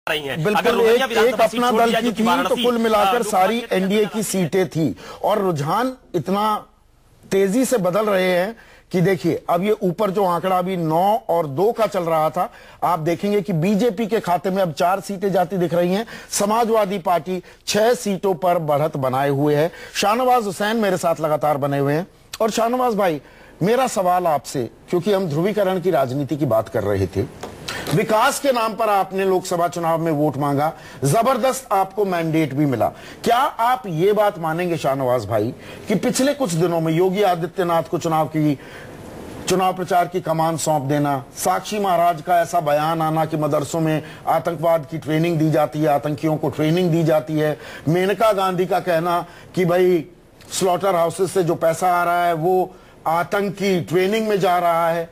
रही हैं। बिल्कुल एक अपना दल की थी तो कुल मिलाकर सारी एनडीए की सीटें थी और रुझान इतना तेजी से बदल रहे हैं कि देखिए अब ये ऊपर जो आंकड़ा अभी 9 और 2 का चल रहा था, आप देखेंगे कि बीजेपी के खाते में अब 4 सीटें जाती दिख रही हैं। समाजवादी पार्टी 6 सीटों पर बढ़त बनाए हुए है। शाहनवाज हुसैन मेरे साथ लगातार बने हुए हैं। और शाहनवाज भाई, मेरा सवाल आपसे, क्योंकि हम ध्रुवीकरण की राजनीति की बात कर रहे थे, विकास के नाम पर आपने लोकसभा चुनाव में वोट मांगा, जबरदस्त आपको मैंडेट भी मिला। क्या आप ये बात मानेंगे शाहनवाज भाई कि पिछले कुछ दिनों में योगी आदित्यनाथ को चुनाव प्रचार की कमान सौंप देना, साक्षी महाराज का ऐसा बयान आना कि मदरसों में आतंकवाद की ट्रेनिंग दी जाती है, आतंकियों को ट्रेनिंग दी जाती है, मेनका गांधी का कहना कि भाई स्लॉटर हाउसेस से जो पैसा आ रहा है वो आतंकी ट्रेनिंग में जा रहा है,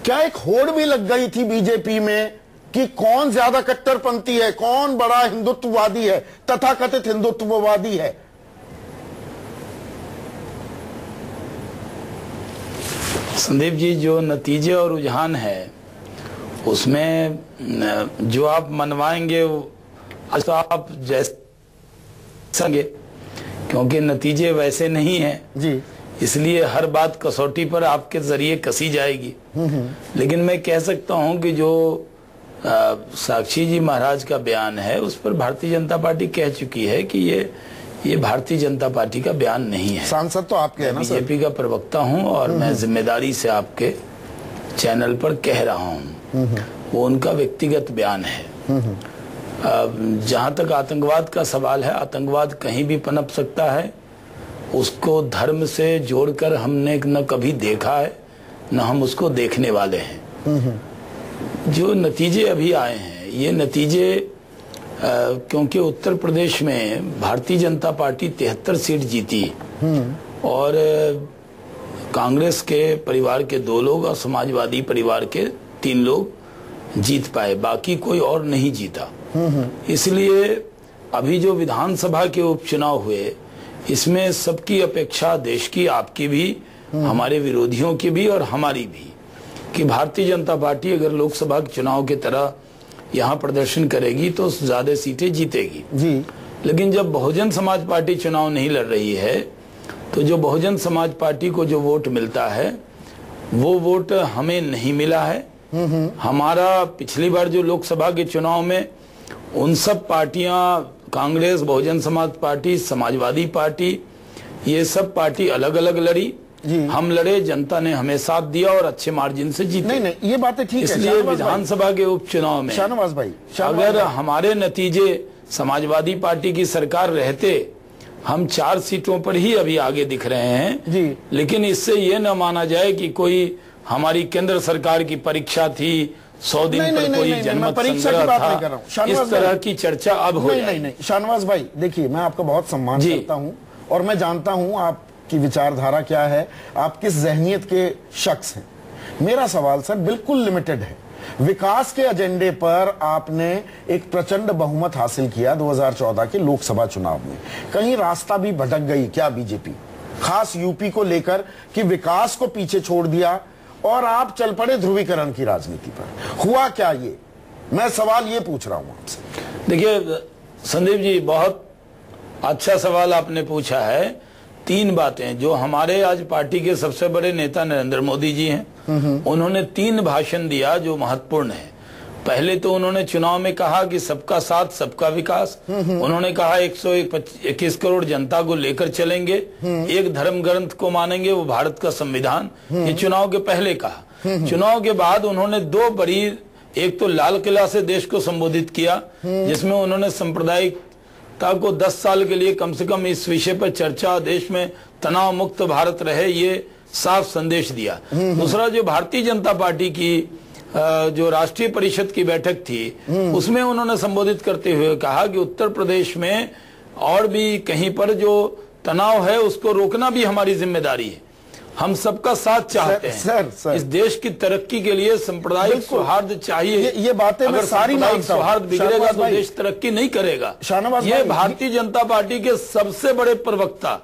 क्या एक होड़ भी लग गई थी बीजेपी में कि कौन ज्यादा कट्टरपंथी है, कौन बड़ा हिंदुत्ववादी है, तथाकथित हिंदुत्ववादी है? संदीप जी, जो नतीजे और रुझान है उसमें जो आप मनवाएंगे आज तो आप जैसे, क्योंकि नतीजे वैसे नहीं हैं जी, इसलिए हर बात कसौटी पर आपके जरिए कसी जाएगी। लेकिन मैं कह सकता हूं कि जो साक्षी जी महाराज का बयान है उस पर भारतीय जनता पार्टी कह चुकी है कि ये भारतीय जनता पार्टी का बयान नहीं है। सांसद तो आपके हैं ना, बीजेपी का प्रवक्ता हूं और मैं जिम्मेदारी से आपके चैनल पर कह रहा हूं, वो उनका व्यक्तिगत बयान है। जहां तक आतंकवाद का सवाल है, आतंकवाद कहीं भी पनप सकता है, उसको धर्म से जोड़कर हमने न कभी देखा है न हम उसको देखने वाले हैं। जो नतीजे अभी आए हैं ये नतीजे क्योंकि उत्तर प्रदेश में भारतीय जनता पार्टी 73 सीट जीती और कांग्रेस के परिवार के 2 लोग और समाजवादी परिवार के 3 लोग जीत पाए, बाकी कोई और नहीं जीता। इसलिए अभी जो विधानसभा के उपचुनाव हुए इसमें सबकी अपेक्षा, देश की, आपकी भी, हमारे विरोधियों की भी और हमारी भी, कि भारतीय जनता पार्टी अगर लोकसभा के चुनाव की तरह यहाँ प्रदर्शन करेगी तो ज्यादा सीटें जीतेगी जी। लेकिन जब बहुजन समाज पार्टी चुनाव नहीं लड़ रही है तो जो बहुजन समाज पार्टी को जो वोट मिलता है वो वोट हमें नहीं मिला है। हमारा पिछली बार जो लोकसभा के चुनाव में उन सब पार्टियां, कांग्रेस, बहुजन समाज पार्टी, समाजवादी पार्टी, ये सब पार्टी अलग अलग लड़ी, हम लड़े, जनता ने हमें साथ दिया और अच्छे मार्जिन से जीते। नहीं, ये बातें ठीक है। इसलिए विधानसभा के उपचुनाव में शाहनवाज भाई, अगर हमारे नतीजे समाजवादी पार्टी की सरकार रहते, हम 4 सीटों पर ही अभी आगे दिख रहे हैं जी। लेकिन इससे ये न माना जाए कि कोई हमारी केंद्र सरकार की परीक्षा थी, 100 दिन पर कोई जनमत संग्रह था, इस तरह की चर्चा अब हो जाए। नहीं, शाहनवाज भाई देखिए, मैं आपका बहुत सम्मान करता हूं और मैं जानता हूं आपकी विचारधारा क्या है, आप किस जहनियत के शख्स हैं। मेरा सवाल सर बिल्कुल लिमिटेड है। विकास के एजेंडे पर आपने एक प्रचंड बहुमत हासिल किया 2014 के लोकसभा चुनाव में, कहीं रास्ता भी भटक गई क्या बीजेपी, खास यूपी को लेकर कि विकास को पीछे छोड़ दिया और आप चल पड़े ध्रुवीकरण की राजनीति पर? हुआ क्या ये, मैं सवाल ये पूछ रहा हूं आपसे। देखिए संदीप जी, बहुत अच्छा सवाल आपने पूछा है। 3 बातें जो हमारे आज पार्टी के सबसे बड़े नेता नरेंद्र मोदी जी हैं, उन्होंने 3 भाषण दिया जो महत्वपूर्ण है। पहले तो उन्होंने चुनाव में कहा कि सबका साथ सबका विकास, उन्होंने कहा 121 करोड़ जनता को लेकर चलेंगे, एक धर्म ग्रंथ को मानेंगे, वो भारत का संविधान। ये चुनाव के पहले कहा। चुनाव के बाद उन्होंने 2 बड़ी, एक तो लाल किला से देश को संबोधित किया जिसमें उन्होंने सांप्रदायिकता को 10 साल के लिए कम से कम इस विषय पर चर्चा, देश में तनाव मुक्त भारत रहे, ये साफ संदेश दिया। दूसरा, जो भारतीय जनता पार्टी की जो राष्ट्रीय परिषद की बैठक थी उसमें उन्होंने संबोधित करते हुए कहा कि उत्तर प्रदेश में और भी कहीं पर जो तनाव है उसको रोकना भी हमारी जिम्मेदारी है। हम सबका साथ चाहते हैं। सर, इस देश की तरक्की के लिए सांप्रदायिक सौहार्द चाहिए। ये बातें मैं सारी सौहार्द बिगड़ेगा तो देश तरक्की नहीं करेगा। ये भारतीय जनता पार्टी के सबसे बड़े प्रवक्ता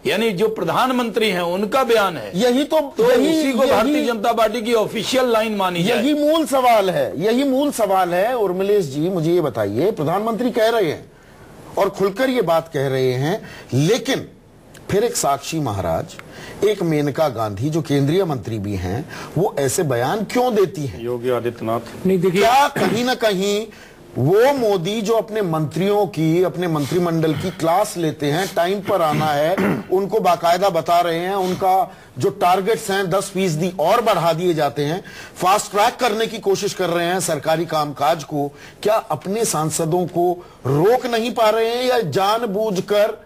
यानी जो प्रधानमंत्री हैं उनका बयान है, यही तो उसी को भारतीय जनता पार्टी की ऑफिशियल लाइन मानी जाए। यही मूल सवाल है, यही मूल सवाल है। उर्मिलेश जी, मुझे ये बताइए, प्रधानमंत्री कह रहे हैं और खुलकर ये बात कह रहे हैं, लेकिन फिर एक साक्षी महाराज, एक मेनका गांधी जो केंद्रीय मंत्री भी हैं, वो ऐसे बयान क्यों देती हैं? योगी आदित्यनाथ नहीं, देखिए, क्या कहीं ना कहीं वो मोदी जो अपने मंत्रियों की, अपने मंत्रिमंडल की क्लास लेते हैं, टाइम पर आना है, उनको बाकायदा बता रहे हैं, उनका जो टारगेट्स हैं 10% और बढ़ा दिए जाते हैं, फास्ट ट्रैक करने की कोशिश कर रहे हैं सरकारी कामकाज को, क्या अपने सांसदों को रोक नहीं पा रहे हैं या जानबूझकर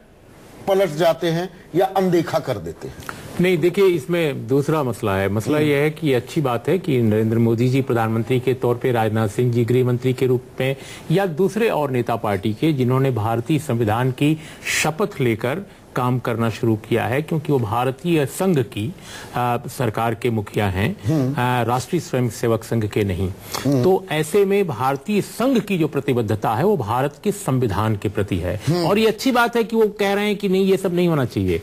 पलट जाते हैं या अनदेखा कर देते हैं? नहीं, देखिए, इसमें दूसरा मसला है। मसला यह है कि अच्छी बात है कि नरेंद्र मोदी जी प्रधानमंत्री के तौर पे, राजनाथ सिंह जी गृह मंत्री के रूप में, या दूसरे और नेता पार्टी के जिन्होंने भारतीय संविधान की शपथ लेकर काम करना शुरू किया है, क्योंकि वो भारतीय संघ की सरकार के मुखिया हैं, राष्ट्रीय स्वयंसेवक संघ के नहीं। तो ऐसे में भारतीय संघ की जो प्रतिबद्धता है वो भारत के संविधान के प्रति है, और ये अच्छी बात है कि वो कह रहे हैं कि नहीं, ये सब नहीं होना चाहिए।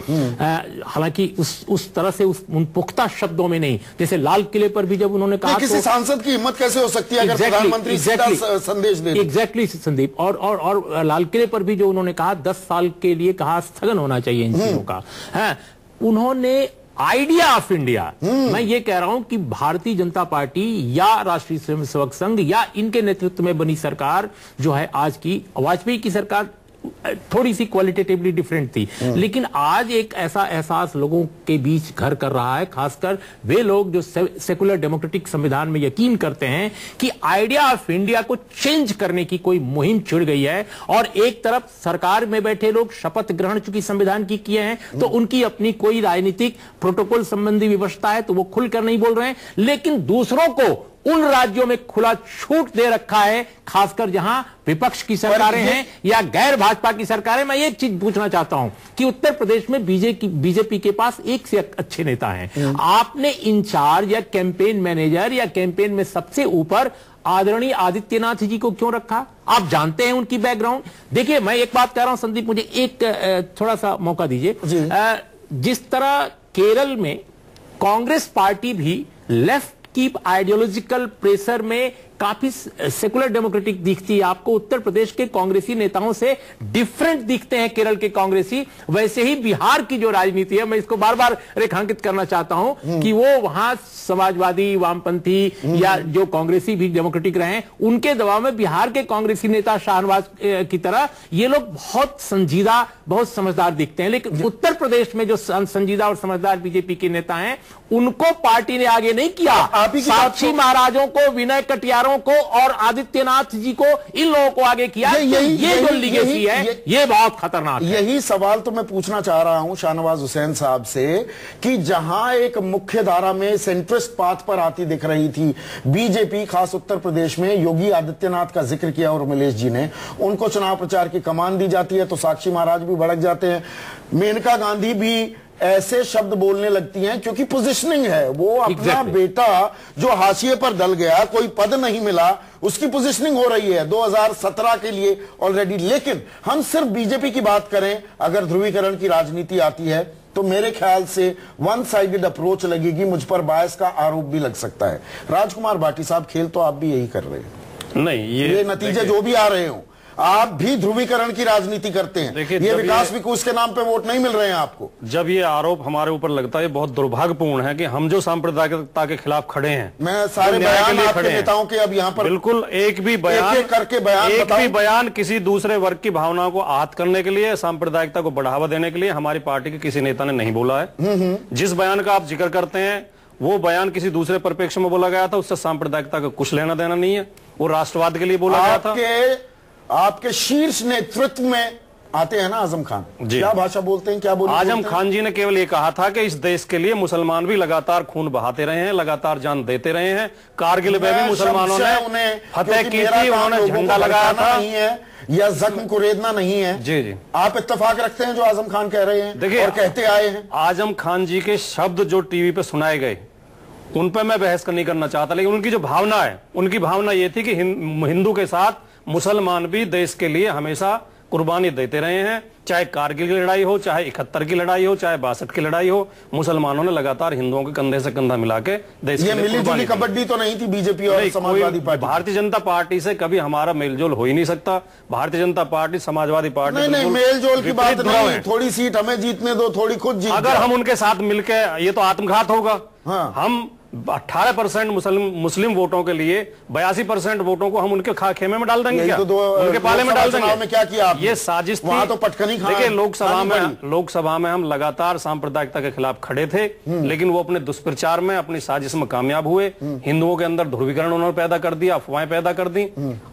हालांकि उस तरह से उन पुख्ता शब्दों में नहीं, जैसे लाल किले पर भी जब उन्होंने कहा, किसी सांसद की हिम्मत कैसे हो सकती है अगर प्रधानमंत्री सीधा संदेश दे? एग्जैक्टली संदीप, और लाल किले पर भी जो उन्होंने कहा 10 साल के लिए कहा स्थगन होना चाहिए इन चीजों का है। उन्होंने आइडिया ऑफ इंडिया, मैं ये कह रहा हूं कि भारतीय जनता पार्टी या राष्ट्रीय स्वयंसेवक संघ या इनके नेतृत्व में बनी सरकार जो है आज की, वाजपेयी की सरकार थोड़ी सी क्वालिटेटिवली डिफरेंट थी, लेकिन आज एक ऐसा एहसास लोगों के बीच घर कर रहा है, खासकर वे लोग जो सेकुलर डेमोक्रेटिक संविधान में यकीन करते हैं कि आइडिया ऑफ इंडिया को चेंज करने की कोई मुहिम छिड़ गई है। और एक तरफ सरकार में बैठे लोग शपथ ग्रहण चूंकि संविधान की किए हैं, तो उनकी अपनी कोई राजनीतिक प्रोटोकॉल संबंधी व्यवस्था है, तो वो खुलकर नहीं बोल रहे हैं, लेकिन दूसरों को उन राज्यों में खुला छूट दे रखा है, खासकर जहां विपक्ष की सरकारें हैं या गैर भाजपा की सरकारें। मैं एक चीज पूछना चाहता हूं कि उत्तर प्रदेश में बीजेपी के पास एक से अच्छे नेता हैं। आपने इंचार्ज या कैंपेन मैनेजर या कैंपेन में सबसे ऊपर आदरणीय आदित्यनाथ जी को क्यों रखा? आप जानते हैं उनकी बैकग्राउंड। देखिए, मैं एक बात कह रहा हूं संदीप, मुझे एक थोड़ा सा मौका दीजिए। जिस तरह केरल में कांग्रेस पार्टी भी लेफ्ट की आइडियोलॉजिकल प्रेशर में काफी सेकुलर डेमोक्रेटिक दिखती है, आपको उत्तर प्रदेश के कांग्रेसी नेताओं से डिफरेंट दिखते हैं केरल के कांग्रेसी, वैसे ही बिहार की जो राजनीति है, मैं इसको बार बार रेखांकित करना चाहता हूं कि वो वहां समाजवादी, वामपंथी या जो कांग्रेसी भी डेमोक्रेटिक रहे, उनके दबाव में बिहार के कांग्रेसी नेता शाहनवाज की तरह ये लोग बहुत संजीदा, बहुत समझदार दिखते हैं। लेकिन उत्तर प्रदेश में जो संजीदा और समझदार बीजेपी के नेता हैं, उनको पार्टी ने आगे नहीं किया। साक्षी महाराजों को, विनय कटियारों को और आदित्यनाथ जी को, इन लोगों को आगे किया। ये जो लिगेसी है, ये बहुत खतरनाक है। यही सवाल तो मैं पूछना चाह रहा हूं शाहनवाज हुसैन साहब से कि जहां एक मुख्य धारा में सेंट्रिस्ट पाथ पर आती दिख रही थी बीजेपी, खास उत्तर प्रदेश में योगी आदित्यनाथ का जिक्र किया और उर्मिलेश जी ने, उनको चुनाव प्रचार की कमान दी जाती है तो साक्षी महाराज भी भड़क जाते हैं, मेनका गांधी भी ऐसे शब्द बोलने लगती हैं क्योंकि पोजीशनिंग है। वो अपना बेटा जो हाशिए पर डल गया, कोई पद नहीं मिला, उसकी पोजीशनिंग हो रही है 2017 के लिए ऑलरेडी। लेकिन हम सिर्फ बीजेपी की बात करें, अगर ध्रुवीकरण की राजनीति आती है तो मेरे ख्याल से वन साइडेड अप्रोच लगेगी, मुझ पर बायस का आरोप भी लग सकता है। राजकुमार भाटी साहब, खेल तो आप भी यही कर रहे हैं। नहीं, ये नतीजे जो भी आ रहे हो, आप भी ध्रुवीकरण की राजनीति करते हैं। ये विकास विकूस के नाम पे वोट नहीं मिल रहे हैं आपको। जब ये आरोप हमारे ऊपर लगता है, बहुत दुर्भाग्यपूर्ण है कि हम जो सांप्रदायिकता के खिलाफ खड़े हैं, मैं सारे बयान आपके नेताओं के अब यहाँ पर बिल्कुल एक भी बयान करके बयान किसी दूसरे वर्ग की भावनाओं को आहत करने के लिए, सांप्रदायिकता को बढ़ावा देने के लिए हमारी पार्टी के किसी नेता ने नहीं बोला है। जिस बयान का आप जिक्र करते हैं वो बयान किसी दूसरे परिप्रेक्ष्य में बोला गया था, उससे सांप्रदायिकता का कुछ लेना देना नहीं है। वो राष्ट्रवाद के लिए बोला गया था। आपके शीर्ष नेतृत्व में आते हैं ना आजम खान, क्या भाषा बोलते हैं, क्या बोलते हैं? आजम खान जी ने केवल ये कहा था कि इस देश के लिए मुसलमान भी लगातार खून बहाते रहे हैं, लगातार जान देते रहे हैं। कारगिल में भी मुसलमानों ने फतेह की थी, उन्होंने झंडा लगाया था। नहीं है या जख्म को रेदना नहीं है। जी, आप इत्तेफाक रखते हैं जो आजम खान कह रहे हैं? देखिए, और कहते आए हैं। आजम खान जी के शब्द जो टीवी पे सुनाए गए, उन पर मैं बहस नहीं करना चाहता, लेकिन उनकी जो भावना है, उनकी भावना ये थी कि हिंदू के साथ मुसलमान भी देश के लिए हमेशा कुर्बानी देते रहे हैं, चाहे कारगिल की लड़ाई हो, चाहे 71 की लड़ाई हो, चाहे 62 की लड़ाई हो। मुसलमानों ने लगातार हिंदुओं के कंधे से कंधा मिला के देश ये मिली-जुली कबड्डी तो नहीं थी बीजेपी और समाजवादी पार्टी। भारतीय जनता पार्टी से कभी हमारा मेलजोल हो ही नहीं सकता। भारतीय जनता पार्टी, समाजवादी पार्टी नहीं, मेलजोल की बात नहीं, थोड़ी सीट हमें जीतने दो, थोड़ी खुद जीत। अगर हम उनके साथ मिलकर, ये तो आत्मघात होगा। हम 18% मुस्लिम वोटों के लिए 82% वोटों को हम उनके खेमे में डाल देंगे क्या? उनके पाले में डाल देंगे? क्या किया ये साजिश थी। वहां तो पटकनी खा। देखिए, लोकसभा में हम लगातार सांप्रदायिकता के खिलाफ खड़े थे, लेकिन वो अपने दुष्प्रचार में, अपनी साजिश में कामयाब हुए। हिंदुओं के अंदर ध्रुवीकरण उन्होंने पैदा कर दिया, अफवाहें पैदा कर दी।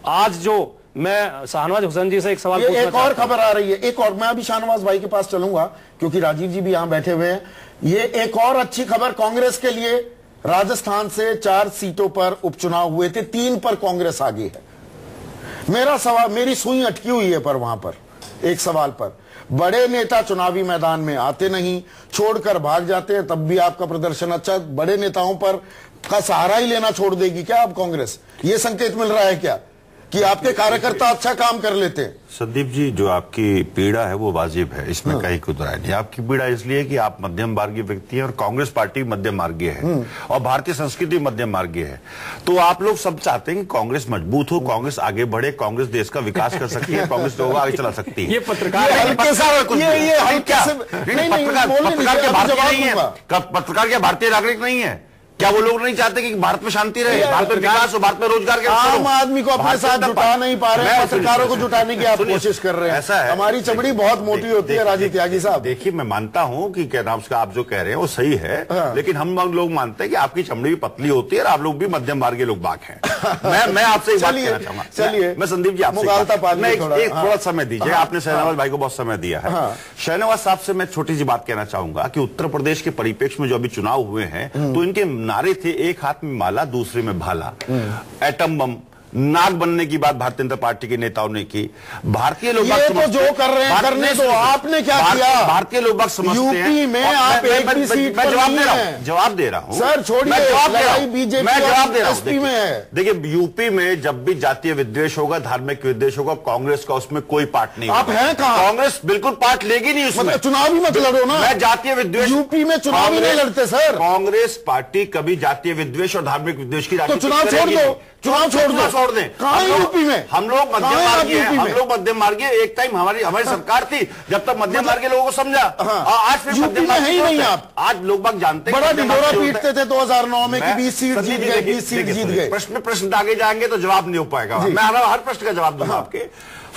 आज जो मैं शाहनवाज हुसैन जी से एक सवाल पूछना, एक और खबर आ रही है, एक और, मैं अभी शाहनवाज भाई के पास चलूंगा क्योंकि राजीव जी भी यहां बैठे हुए हैं। ये एक और अच्छी खबर कांग्रेस के लिए, राजस्थान से 4 सीटों पर उपचुनाव हुए थे, 3 पर कांग्रेस आगे है। मेरा सवाल, मेरी सुई अटकी हुई है पर वहां पर एक सवाल पर, बड़े नेता चुनावी मैदान में आते नहीं, छोड़कर भाग जाते हैं, तब भी आपका प्रदर्शन अच्छा, बड़े नेताओं पर का सहारा ही लेना छोड़ देगी क्या अब कांग्रेस? ये संकेत मिल रहा है क्या कि आपके कार्यकर्ता अच्छा काम कर लेते हैं? संदीप जी, जो आपकी पीड़ा है वो वाजिब है, इसमें कहीं कोई दुराई नहीं। आपकी पीड़ा इसलिए कि आप मध्यम मार्गीय व्यक्ति हैं और कांग्रेस पार्टी मध्यम मार्गीय है और भारतीय संस्कृति मध्यम मार्गीय है। तो आप लोग सब चाहते हैं कि कांग्रेस मजबूत हो, कांग्रेस आगे बढ़े, कांग्रेस देश का विकास कर सकती है, कांग्रेस लोगों को आगे चला सकती है। ये पत्रकार पत्रकार क्या भारतीय नागरिक नहीं है क्या? वो लोग नहीं चाहते कि भारत में शांति रहे, भारत में विकास हो, भारत में रोजगार के अवसर हो? आम आदमी को अपने साथ जुटा नहीं पा रहे हैं, पत्रकारों को जुटाने की आप कोशिश कर रहे हैं। ऐसा है, हमारी चमड़ी बहुत मोटी होती है राजीव त्यागी साहब। देखिए, मैं मानता हूं कि क्या नाम उसका आप जो कह रहे हैं वो सही है, लेकिन हम लोग मानते हैं कि आपकी चमड़ी भी पतली होती है और आप लोग भी मध्यम मार्गीय लोग बाग हैं। मैं आपसे एक बात कहना चाहूंगा। चलिए, मैं संदीप जी आपसे एक थोड़ा समय दीजिए। आपने शहनवाज भाई को बहुत समय दिया है। शहनवाज साहब से मैं छोटी सी बात कहना चाहूंगा कि उत्तर प्रदेश के परिप्रेक्ष्य में जो अभी चुनाव हुए हैं, तो इनके नारे थे, एक हाथ में माला, दूसरे में भाला, एटम बम, नाक बनने की बात भारतीय जनता पार्टी के नेताओं ने की। भारतीय लोग तो जो कर रहे हैं करने दो, आपने क्या किया? भारतीय लोग समझते हैं। यूपी में आप एक भी सीट पर नहीं हैं। जवाब दे रहा हूं सर, छोड़िए, बीजेपी मैं जवाब दे रहा हूं। एसपी में है। देखिए, यूपी में जब भी जातीय विद्वेष होगा, धार्मिक विद्वेष होगा, कांग्रेस का उसमें कोई पार्ट नहीं। आप हैं कहां? कांग्रेस बिल्कुल पार्ट लेगी नहीं उसमें। मतलब चुनाव ही मत लड़ो ना। मैं जातीय विद्वेष, यूपी में चुनाव ही नहीं लड़ते सर। कांग्रेस पार्टी कभी जातीय विद्वेष और धार्मिक विद्वेष की राजनीति चुनाव छोड़ दो, चुनाव छोड़ दें। यूपी में हम लोग मध्यम मार्गीय हैं, हम लोग मध्यम मार्गीय। एक टाइम हमारी सरकार थी जब तक मध्यम मार्गीय लोगों को समझा। आज फिर मध्यम मार्गीय नहीं। आप आज लोग बाग जानते हैं, बड़ा ढिंढोरा पीटते थे 2009 में कि 20 सीट जीत गए, 20 सीट जीत गए। प्रश्न आगे जाएंगे तो जवाब नहीं हो पाएगा। मैं हर प्रश्न का जवाब दूंगा आपके।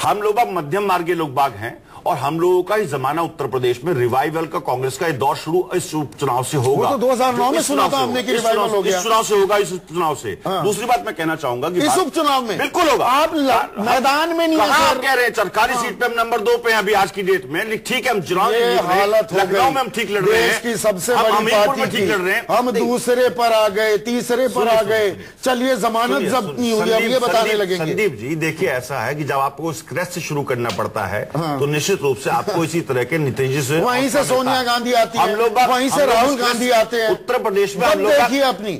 हम लोग बाग मध्यम मार्गीय लोग बाग हैं और हम लोगों का ही जमाना उत्तर प्रदेश में रिवाइवल का, कांग्रेस का दौर शुरू इस उपचुनाव से होगा। तो 2009 में सुना था हमने कि रिवाइवल हो गया। इस चुनाव से होगा, इस उपचुनाव से। दूसरी बात मैं कहना चाहूंगा कि इस उपचुनाव में बिल्कुल होगा। आप मैदान में नहीं, आप कह रहे हैं सरकारी सीट पे हम नंबर 2 पे हैं अभी आज की डेट में। ठीक है, हम चुनाव लखनऊ में हम ठीक लड़ रहे हैं, की सबसे बड़ी पार्टी ठीक लड़ रहे हैं, हम दूसरे पर आ गए, तीसरे पर आ गए। चलिए, जमानत जब्त नहीं हुई, अब ये बताने लगेंगे। संदीप जी, देखिए, ऐसा है कि जब आपको स्क्रैच से शुरू करना पड़ता है तो निश्चित रूप से आपको इसी तरह के नतीजे से, वहीं से सोनिया गांधी आती है, हम लोग वहीं से राहुल गांधी आते हैं। उत्तर प्रदेश में हम लोग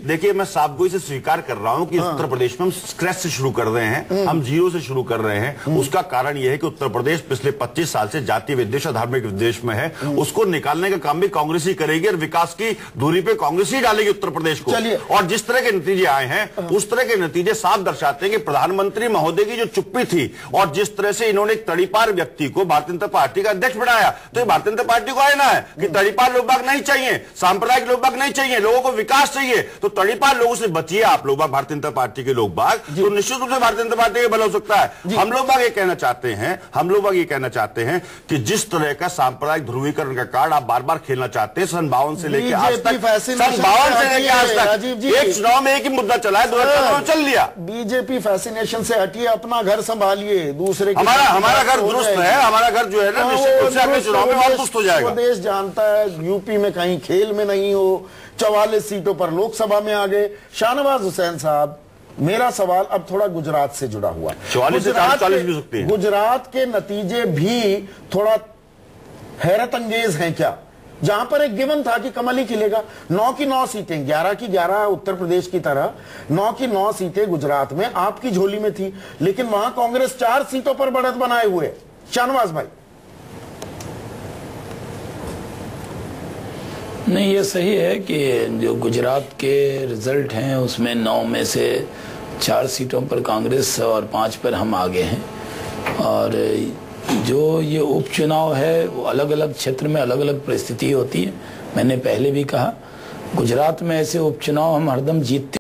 देखिए मैं साफगोई से स्वीकार कर रहा हूं कि उत्तर प्रदेश में हम स्क्रैच से शुरू कर रहे हैं, हम जीरो से शुरू कर रहे हैं। उसका कारण यह है कि उत्तर प्रदेश पिछले 25 साल से जातीय विद्वेष और धार्मिक विद्वेष में है। उसको निकालने का काम भी कांग्रेस ही करेगी और विकास की धुरी पे कांग्रेस ही डालेगी उत्तर प्रदेश को। और जिस तरह के नतीजे आए हैं, उस तरह के नतीजे साफ दर्शाते हैं कि प्रधानमंत्री महोदय की जो चुप्पी थी और जिस तरह से इन्होंने एक तड़ीपार व्यक्ति को भारतीय जनता पार्टी का अध्यक्ष बनाया, तो भारतीय जनता पार्टी को आना है कि तड़ीपार लोग बाग नहीं चाहिए, सांप्रदायिक लोग बाग नहीं चाहिए, लोगों को विकास चाहिए। तो तड़ीपार लोगों से बचिए आप लोग बाग, भारतीय जनता पार्टी के लोग बाग, तो निश्चित रूप से भारतीय जनता पार्टी का भला हो सकता है। हम लोग बाग ये कहना चाहते हैं, हम लोग बाग ये कहना चाहते हैं कि जिस तरह का सांप्रदायिक ध्रुवीकरण का कार्ड आप बार बार खेलना चाहते हैं, सन 52 से लेकर आज तक, सन 52 से लेकर आज तक एक चुनाव में एक ही मुद्दा चला है, 2014 चल लिया। बीजेपी फैसिनेशन से हटिए, अपना घर संभालिए, दूसरे हमारा घर दुरुस्त है, हमारा घर जो है ना निश्चित रूप से अगले चुनाव में और दुरुस्त हो जाएगा। देश जानता है यूपी में कहीं खेल में नहीं हो, 44 सीटों पर लोकसभा में आ गए। शाहनवाज हुसैन साहब, मेरा सवाल अब थोड़ा गुजरात से जुड़ा हुआ है। 44 से 40 भी सकते हैं। गुजरात के नतीजे भी थोड़ा हैरत अंगेज हैं क्या? जहां पर एक गिवन था कि कमल ही खिलेगा। 9 की 9 सीटें, 11 की 11 उत्तर प्रदेश की तरह 9 की 9 सीटें गुजरात में आपकी झोली में थी, लेकिन वहां कांग्रेस 4 सीटों पर बढ़त बनाए हुए, शाहनवाज भाई। नहीं, ये सही है कि जो गुजरात के रिजल्ट हैं उसमें 9 में से 4 सीटों पर कांग्रेस और 5 पर हम आगे हैं। और जो ये उपचुनाव है वो अलग अलग क्षेत्र में अलग अलग परिस्थिति होती है। मैंने पहले भी कहा, गुजरात में ऐसे उपचुनाव हम हरदम जीतते